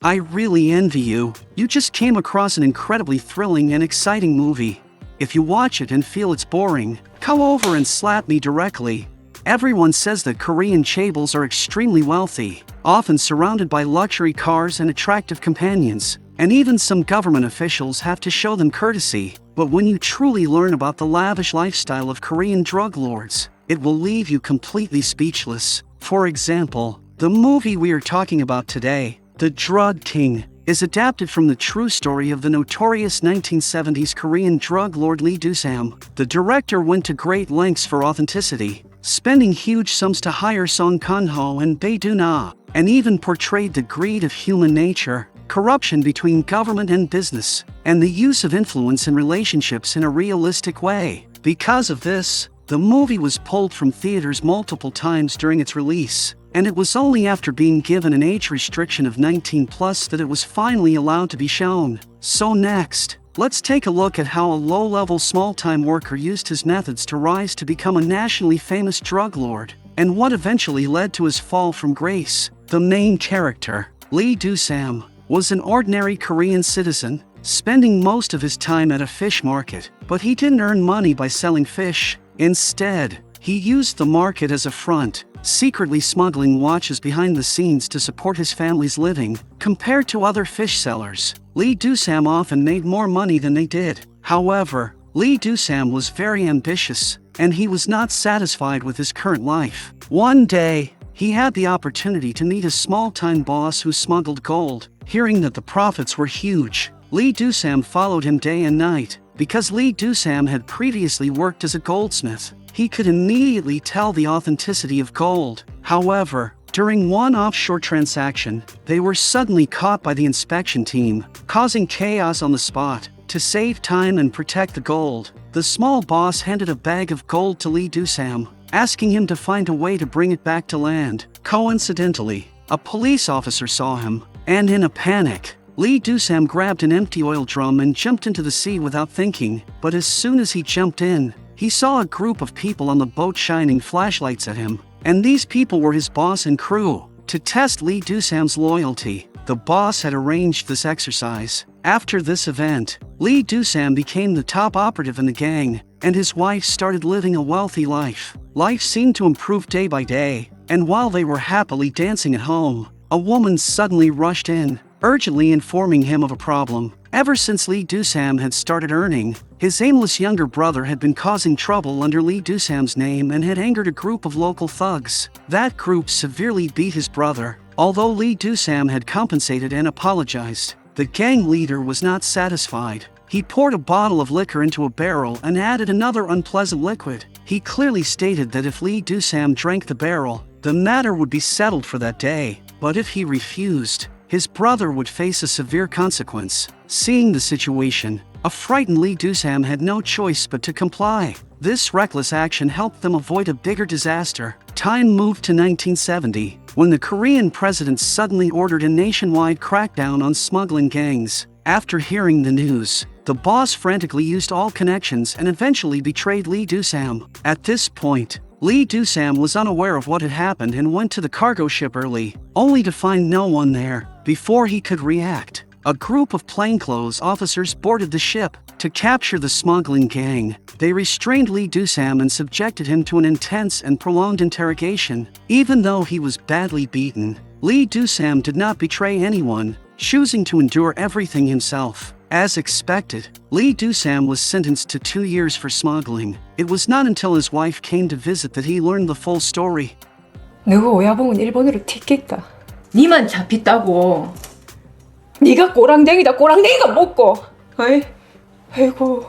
I really envy you. You just came across an incredibly thrilling and exciting movie. If you watch it and feel it's boring, come over and slap me directly. Everyone says that Korean chaebols are extremely wealthy, often surrounded by luxury cars and attractive companions, and even some government officials have to show them courtesy. But when you truly learn about the lavish lifestyle of Korean drug lords, it will leave you completely speechless. For example, the movie we are talking about today, The Drug King, is adapted from the true story of the notorious 1970s Korean drug lord Lee Do-sam. The director went to great lengths for authenticity, spending huge sums to hire Song Kang-ho and Bae Do-na, and even portrayed the greed of human nature, corruption between government and business, and the use of influence in relationships in a realistic way. Because of this, the movie was pulled from theaters multiple times during its release, and it was only after being given an age restriction of 19+ that it was finally allowed to be shown. So next, let's take a look at how a low-level small-time worker used his methods to rise to become a nationally famous drug lord, and what eventually led to his fall from grace. The main character, Lee Do-sam, was an ordinary Korean citizen, spending most of his time at a fish market, but he didn't earn money by selling fish. Instead, he used the market as a front, secretly smuggling watches behind the scenes to support his family's living. Compared to other fish sellers, Lee Do-sam often made more money than they did. However, Lee Do-sam was very ambitious, and he was not satisfied with his current life. One day, he had the opportunity to meet a small-time boss who smuggled gold. Hearing that the profits were huge, Lee Do-sam followed him day and night. Because Lee Do-sam had previously worked as a goldsmith, he could immediately tell the authenticity of gold. However, during one offshore transaction, they were suddenly caught by the inspection team, causing chaos on the spot. To save time and protect the gold, the small boss handed a bag of gold to Lee Do-sam, asking him to find a way to bring it back to land. Coincidentally, a police officer saw him, and in a panic, Lee Do-sam grabbed an empty oil drum and jumped into the sea without thinking. But as soon as he jumped in, he saw a group of people on the boat shining flashlights at him, and these people were his boss and crew. To test Lee Do-sam's loyalty, the boss had arranged this exercise. After this event, Lee Do-sam became the top operative in the gang, and his wife started living a wealthy life. Life seemed to improve day by day, and while they were happily dancing at home, a woman suddenly rushed in, urgently informing him of a problem. Ever since Lee Do-sam had started earning, his aimless younger brother had been causing trouble under Lee Do-sam's name and had angered a group of local thugs. That group severely beat his brother. Although Lee Do-sam had compensated and apologized, the gang leader was not satisfied. He poured a bottle of liquor into a barrel and added another unpleasant liquid. He clearly stated that if Lee Do-sam drank the barrel, the matter would be settled for that day. But if he refused, his brother would face a severe consequence. Seeing the situation, a frightened Lee Do-sam had no choice but to comply. This reckless action helped them avoid a bigger disaster. Time moved to 1970, when the Korean president suddenly ordered a nationwide crackdown on smuggling gangs. After hearing the news, the boss frantically used all connections and eventually betrayed Lee Do-sam. At this point, Lee Do-sam was unaware of what had happened and went to the cargo ship early, only to find no one there. Before he could react, a group of plainclothes officers boarded the ship. To capture the smuggling gang, they restrained Lee Do-sam and subjected him to an intense and prolonged interrogation. Even though he was badly beaten, Lee Do-sam did not betray anyone, choosing to endure everything himself. As expected, Lee Do-sam was sentenced to 2 years for smuggling. It was not until his wife came to visit that he learned the full story. 너가 오야봉은 일본으로 튀겠다. 니만 잡혔다고. 네가 꼬랑댕이다. 꼬랑댕이가 먹고. 어이? 아이고,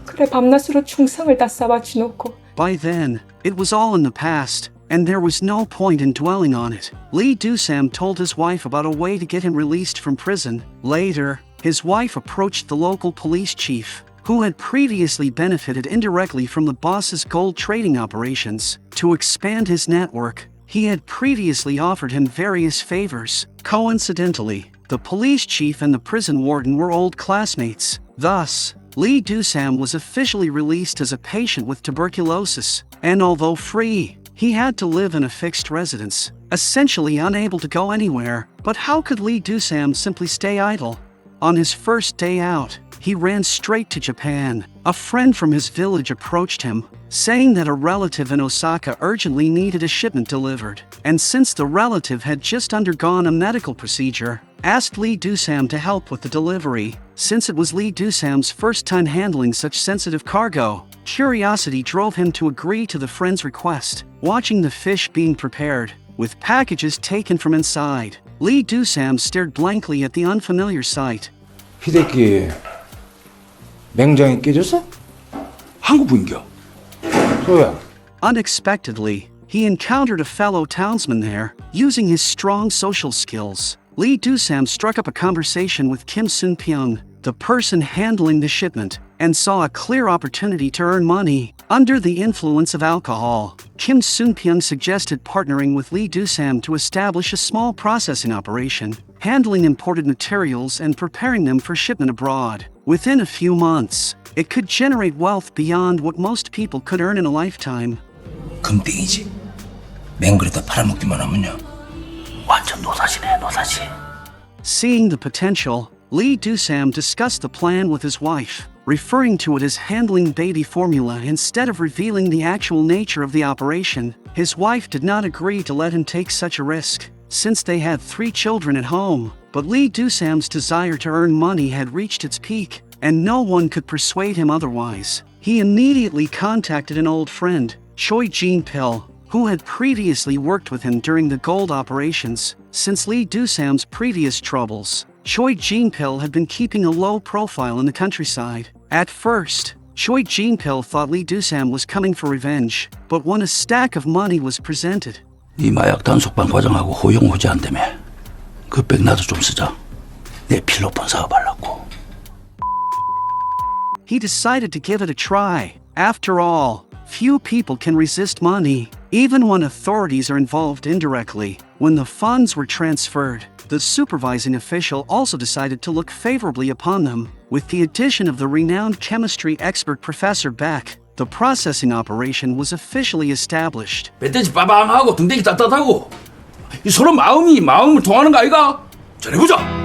그래 밤낮으로 충성을 다 쌓아지 놓고. By then, it was all in the past, and there was no point in dwelling on it. Lee Do-sam told his wife about a way to get him released from prison. Later, his wife approached the local police chief, who had previously benefited indirectly from the boss's gold trading operations. To expand his network, he had previously offered him various favors. Coincidentally, the police chief and the prison warden were old classmates. Thus, Lee Do-sam was officially released as a patient with tuberculosis, and although free, he had to live in a fixed residence. essentially unable to go anywhere. But how could Lee Do-sam simply stay idle? On his first day out, he ran straight to Japan. A friend from his village approached him, saying that a relative in Osaka urgently needed a shipment delivered. And since the relative had just undergone a medical procedure, asked Lee Do-sam to help with the delivery. Since it was Lee Do-sam's first time handling such sensitive cargo, curiosity drove him to agree to the friend's request. Watching the fish being prepared, with packages taken from inside, Lee Do-sam stared blankly at the unfamiliar sight. 희대끼 냉장이 깨졌어? 한국 분겨. 소야. Unexpectedly, he encountered a fellow townsman there. Using his strong social skills, Lee Do-sam struck up a conversation with Kim Sun-pyung, the person handling the shipment, and saw a clear opportunity to earn money. Under the influence of alcohol, Kim Sun-pyung suggested partnering with Lee Do-sam to establish a small processing operation, handling imported materials and preparing them for shipment abroad. Within a few months, it could generate wealth beyond what most people could earn in a lifetime. 금땡이지. 맹그레다 팔아먹기만 하면요. 완전 노사시네, 노사시. Seeing the potential, Lee Do-sam discussed the plan with his wife, referring to it as handling baby formula instead of revealing the actual nature of the operation. His wife did not agree to let him take such a risk, since they had 3 children at home. But Lee Do-sam's desire to earn money had reached its peak, and no one could persuade him otherwise. He immediately contacted an old friend, Choi Jin-pil, who had previously worked with him during the gold operations. Since Lee Do-sam's previous troubles, Choi Jin-pil had been keeping a low profile in the countryside. At first, Choi Jin-pil thought Lee Do-sam was coming for revenge, but when a stack of money was presented, 이 마약 단속반 과장하고 호용호재한다며. 그 백 나도 좀 쓰자. 내 필로폰 사업하려고. he decided to give it a try. After all, few people can resist money, even when authorities are involved indirectly. When the funds were transferred, the supervising official also decided to look favorably upon them. With the addition of the renowned chemistry expert Professor Beck, the processing operation was officially established. 멧돼지 빠방하고 등대기 따뜻하고 이 서로 마음을 통하는 거 아이가? 잘해보자.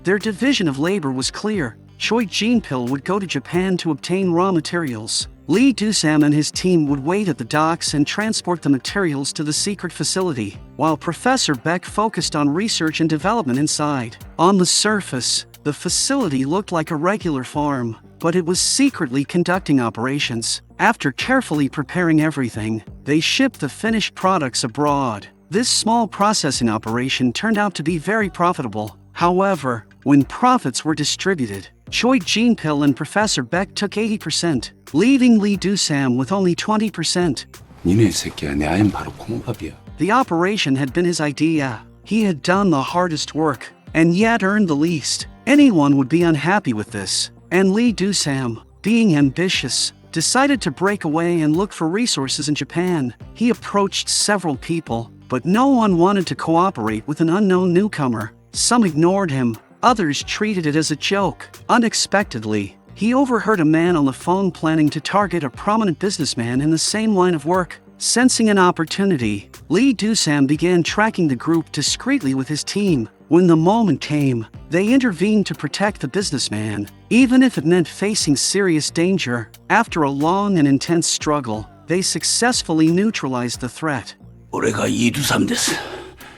Their division of labor was clear. Choi Jin-pil would go to Japan to obtain raw materials. Lee Do-sam and his team would wait at the docks and transport the materials to the secret facility, while Professor Beck focused on research and development inside. On the surface, the facility looked like a regular farm, but it was secretly conducting operations. After carefully preparing everything, they shipped the finished products abroad. This small processing operation turned out to be very profitable. However, when profits were distributed, Choi Jin-pil and Professor Beck took 80%, leaving Lee Do-sam with only 20%. 니네 새끼야, 내 아이는 바로 콩밥이야. The operation had been his idea. He had done the hardest work, and yet earned the least. Anyone would be unhappy with this. And Lee Do-sam, being ambitious, decided to break away and look for resources in Japan. He approached several people, but no one wanted to cooperate with an unknown newcomer. Some ignored him, others treated it as a joke. Unexpectedly, he overheard a man on the phone planning to target a prominent businessman in the same line of work. Sensing an opportunity, Lee Do-sam began tracking the group discreetly with his team. When the moment came, they intervened to protect the businessman, even if it meant facing serious danger. After a long and intense struggle, they successfully neutralized the threat. 올해가 2두3 됐어.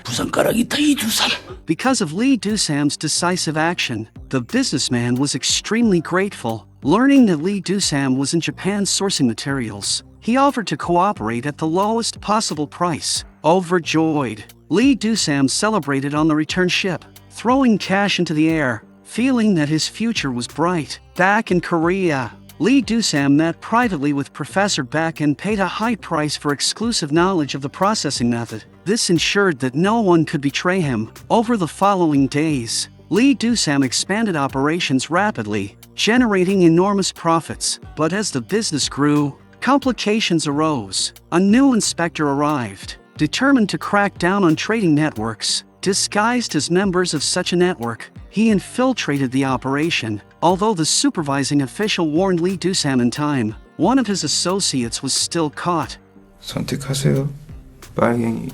부산 가락이다 2두3. Because of Lee Do-sam's decisive action, the businessman was extremely grateful. Learning that Lee Do-sam was in Japan sourcing materials, he offered to cooperate at the lowest possible price. Overjoyed, Lee Do-sam celebrated on the return ship, throwing cash into the air, feeling that his future was bright. Back in Korea, Lee Do-sam met privately with Professor Beck and paid a high price for exclusive knowledge of the processing method. This ensured that no one could betray him. Over the following days, Lee Do-sam expanded operations rapidly, generating enormous profits. But as the business grew, complications arose. A new inspector arrived, determined to crack down on trading networks. Disguised as members of such a network, he infiltrated the operation. Although the supervising official warned Lee Do-sam in time, one of his associates was still caught. 선택하세요. 빨갱이,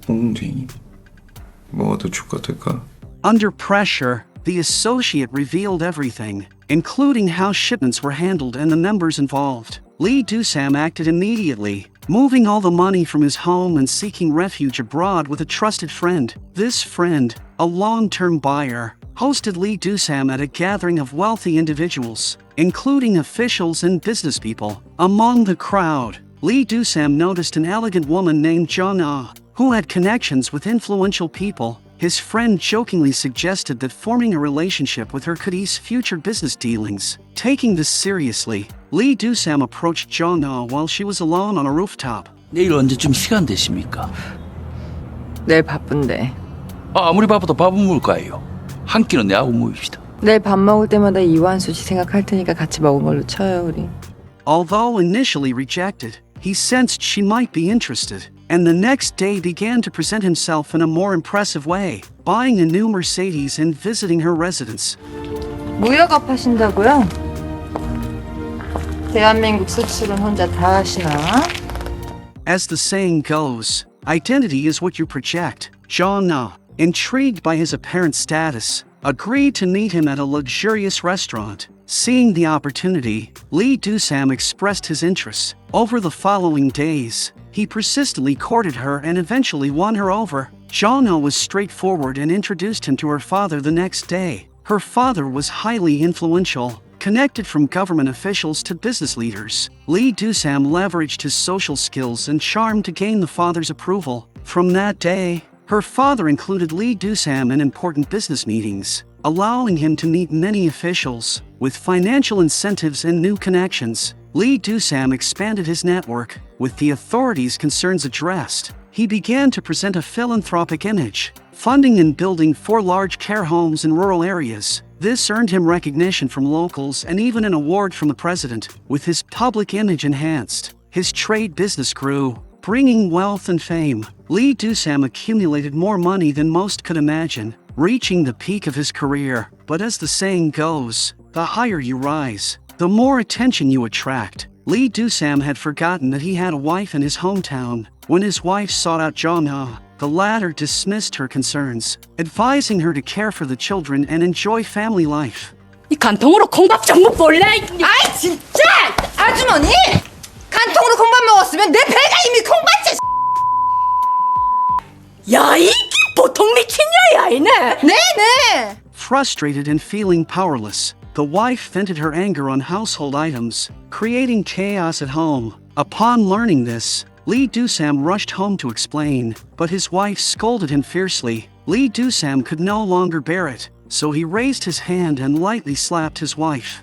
뽕쟁이, 뭐가 더 죽같을까? Under pressure, the associate revealed everything, including how shipments were handled and the numbers involved. Lee Do-sam acted immediately, moving all the money from his home and seeking refuge abroad with a trusted friend. This friend, a long-term buyer, hosted Lee Do-sam at a gathering of wealthy individuals, including officials and business people. Among the crowd, Lee Do-sam noticed an elegant woman named Jung-ah, who had connections with influential people. His friend jokingly suggested that forming a relationship with her could ease future business dealings. Taking this seriously, Lee Do-sam approached Jung-ah while she was alone on a rooftop. 내일 언제쯤 시간 되십니까? 내일 바쁜데. 아무리 바빠도 밥은 먹을 거예요. 한 끼는 내하고 모입시다. 내일 밥 먹을 때마다 이완수지 생각할 테니까 같이 먹은 걸로 쳐요, 우리. Although initially rejected, he sensed she might be interested, and the next day began to present himself in a more impressive way, buying a new Mercedes and visiting her residence. 무역업 하신다고요? 대한민국 수출은 혼자 다 하시나? As the saying goes, identity is what you project. Jung-ah, intrigued by his apparent status, agreed to meet him at a luxurious restaurant. Seeing the opportunity, Lee Do-sam expressed his interest. Over the following days, he persistently courted her and eventually won her over. Jung-ah was straightforward and introduced him to her father the next day. Her father was highly influential, connected from government officials to business leaders. Lee Do-sam leveraged his social skills and charm to gain the father's approval. From that day, her father included Lee Do-sam in important business meetings, allowing him to meet many officials. With financial incentives and new connections, Lee Do-sam expanded his network. With the authorities' concerns addressed, he began to present a philanthropic image, funding and building 4 large care homes in rural areas. This earned him recognition from locals and even an award from the president. With his public image enhanced, his trade business grew, bringing wealth and fame. Lee Do-sam accumulated more money than most could imagine, reaching the peak of his career. But as the saying goes, the higher you rise, the more attention you attract. Lee Do-sam had forgotten that he had a wife in his hometown. When his wife sought out Jung-ah, the latter dismissed her concerns, advising her to care for the children and enjoy family life. 이 간통으로 콩밥 좀 먹고 올래? 아이 진짜! 아주머니! 간통으로 콩밥 먹었으면 내 배가 이미 콩밥째! 야, 이 보통 미친 년이 아니네. 네네! Frustrated and feeling powerless, the wife vented her anger on household items, creating chaos at home. Upon learning this, Lee Do-sam rushed home to explain, but his wife scolded him fiercely. Lee Do-sam could no longer bear it, so he raised his hand and lightly slapped his wife.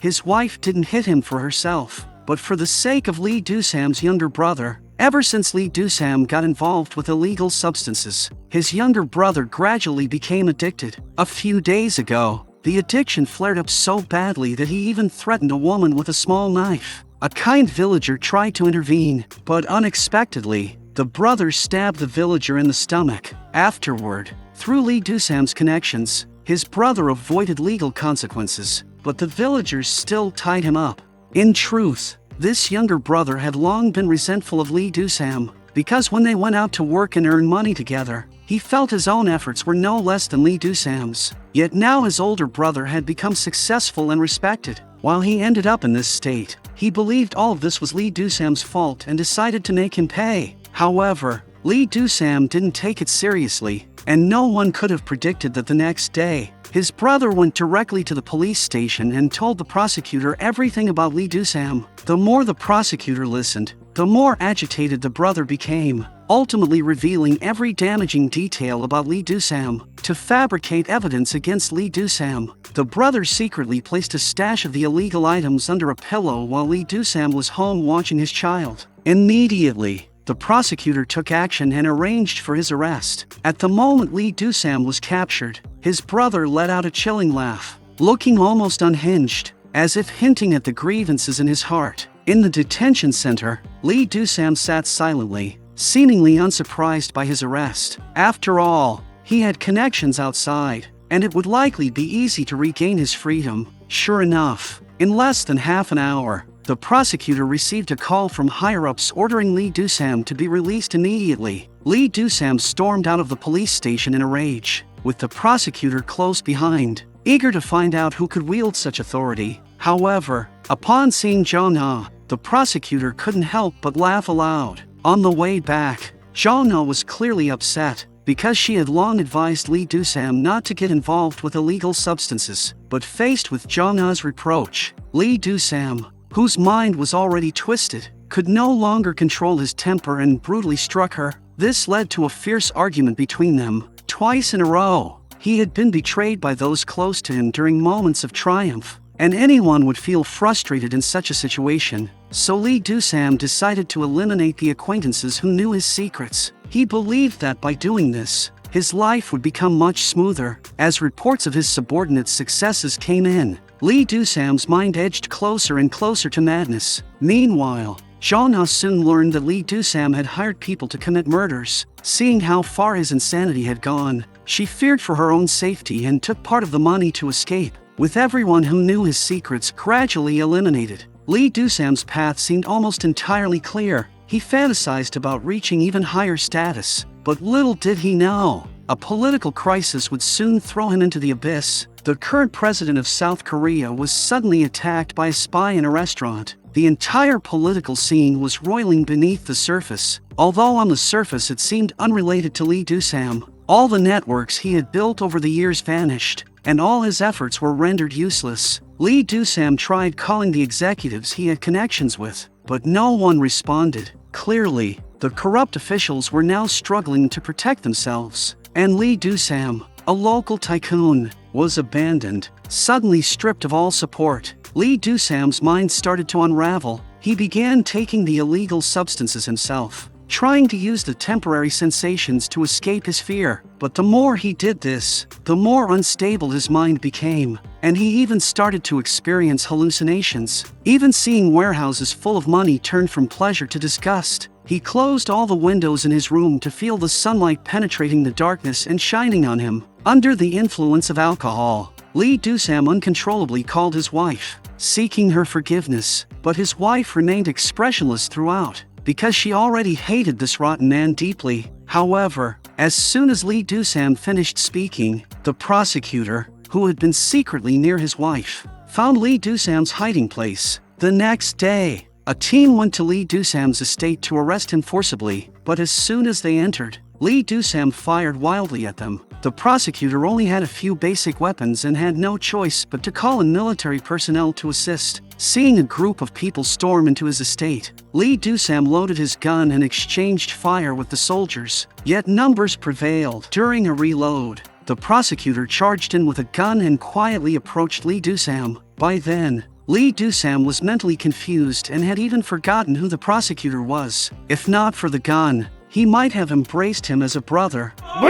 His wife didn't hit him for herself, but for the sake of Lee Do-sam's younger brother. Ever since Lee Do-sam got involved with illegal substances, his younger brother gradually became addicted. A few days ago, the addiction flared up so badly that he even threatened a woman with a small knife. A kind villager tried to intervene, but unexpectedly, the brother stabbed the villager in the stomach. Afterward, through Lee Do-sam's connections, his brother avoided legal consequences, but the villagers still tied him up. In truth, this younger brother had long been resentful of Lee Do-sam, because when they went out to work and earn money together, he felt his own efforts were no less than Lee Do-sam's. Yet now his older brother had become successful and respected. While he ended up in this state, he believed all of this was Lee Do-sam's fault and decided to make him pay. However, Lee Do-sam didn't take it seriously, and no one could have predicted that the next day, his brother went directly to the police station and told the prosecutor everything about Lee Do-sam. The more the prosecutor listened, the more agitated the brother became, ultimately revealing every damaging detail about Lee Do-sam. To fabricate evidence against Lee Do-sam, the brother secretly placed a stash of the illegal items under a pillow while Lee Do-sam was home watching his child. Immediately, the prosecutor took action and arranged for his arrest. At the moment Lee Do-sam was captured, his brother let out a chilling laugh, looking almost unhinged, as if hinting at the grievances in his heart. In the detention center, Lee Do-sam sat silently, seemingly unsurprised by his arrest. After all, he had connections outside, and it would likely be easy to regain his freedom. Sure enough, in less than half an hour, the prosecutor received a call from higher-ups ordering Lee Do-sam to be released immediately. Lee Do-sam stormed out of the police station in a rage, with the prosecutor close behind, eager to find out who could wield such authority. However, upon seeing Jong-ah, the prosecutor couldn't help but laugh aloud. On the way back, Jong-ah was clearly upset, because she had long advised Lee Do-sam not to get involved with illegal substances. But faced with Jong-ah's reproach, Lee Do-sam, whose mind was already twisted, could no longer control his temper and brutally struck her. This led to a fierce argument between them. Twice in a row, he had been betrayed by those close to him during moments of triumph, and anyone would feel frustrated in such a situation. So Lee Do-sam decided to eliminate the acquaintances who knew his secrets. He believed that by doing this, his life would become much smoother. As reports of his subordinates' successes came in, Lee Do-sam's mind edged closer and closer to madness. Meanwhile, Jong-ah soon learned that Lee Do-sam had hired people to commit murders. Seeing how far his insanity had gone, she feared for her own safety and took part of the money to escape. With everyone who knew his secrets gradually eliminated, Lee Do-sam's path seemed almost entirely clear. He fantasized about reaching even higher status, but little did he know, a political crisis would soon throw him into the abyss. The current president of South Korea was suddenly attacked by a spy in a restaurant. The entire political scene was roiling beneath the surface. Although on the surface it seemed unrelated to Lee Do-sam, all the networks he had built over the years vanished, and all his efforts were rendered useless. Lee Do-sam tried calling the executives he had connections with, but no one responded. Clearly, the corrupt officials were now struggling to protect themselves, and Lee Do-sam, a local tycoon, was abandoned, suddenly stripped of all support. Lee Do-sam's mind started to unravel. He began taking the illegal substances himself, trying to use the temporary sensations to escape his fear. But the more he did this, the more unstable his mind became, and he even started to experience hallucinations. Even seeing warehouses full of money turned from pleasure to disgust. He closed all the windows in his room to feel the sunlight penetrating the darkness and shining on him. Under the influence of alcohol, Lee Do-sam uncontrollably called his wife, seeking her forgiveness, but his wife remained expressionless throughout, because she already hated this rotten man deeply. However, as soon as Lee Do-sam finished speaking, the prosecutor, who had been secretly near his wife, found Lee Do-sam's hiding place. The next day, a team went to Lee Do-sam's estate to arrest him forcibly, but as soon as they entered, Lee Do-sam fired wildly at them. The prosecutor only had a few basic weapons and had no choice but to call in military personnel to assist. Seeing a group of people storm into his estate, Lee Do-sam loaded his gun and exchanged fire with the soldiers. Yet numbers prevailed. During a reload, the prosecutor charged in with a gun and quietly approached Lee Do-sam. By then, Lee Do-sam was mentally confused and had even forgotten who the prosecutor was. If not for the gun, he might have embraced him as a brother. 더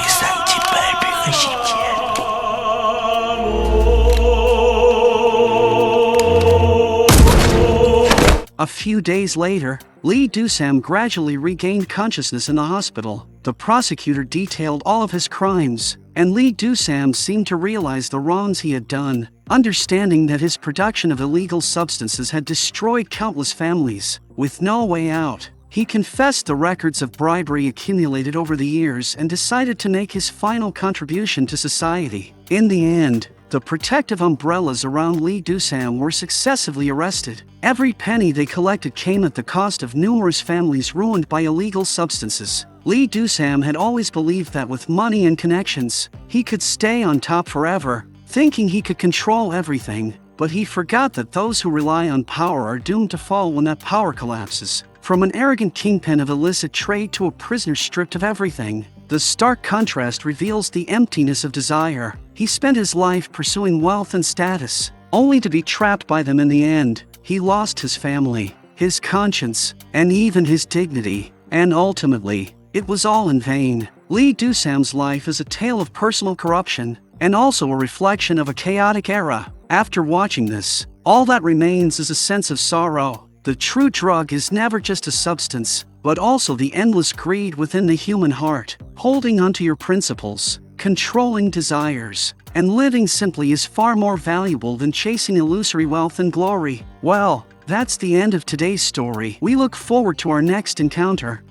이상 짓밟히고 싶지 않다. A few days later, Lee Do-sam gradually regained consciousness in the hospital. The prosecutor detailed all of his crimes, and Lee Do-sam seemed to realize the wrongs he had done, understanding that his production of illegal substances had destroyed countless families. With no way out, he confessed the records of bribery accumulated over the years and decided to make his final contribution to society. In the end, the protective umbrellas around Lee Do-sam were successively arrested. Every penny they collected came at the cost of numerous families ruined by illegal substances. Lee Do-sam had always believed that with money and connections, he could stay on top forever, thinking he could control everything. But he forgot that those who rely on power are doomed to fall when that power collapses. From an arrogant kingpin of illicit trade to a prisoner stripped of everything, the stark contrast reveals the emptiness of desire. He spent his life pursuing wealth and status, only to be trapped by them in the end. He lost his family, his conscience, and even his dignity. And ultimately, it was all in vain. Lee Do-sam's life is a tale of personal corruption, and also a reflection of a chaotic era. After watching this, all that remains is a sense of sorrow. The true drug is never just a substance, but also the endless greed within the human heart, holding onto your principles, controlling desires, And living simply is far more valuable than chasing illusory wealth and glory. Well, that's the end of today's story. We look forward to our next encounter.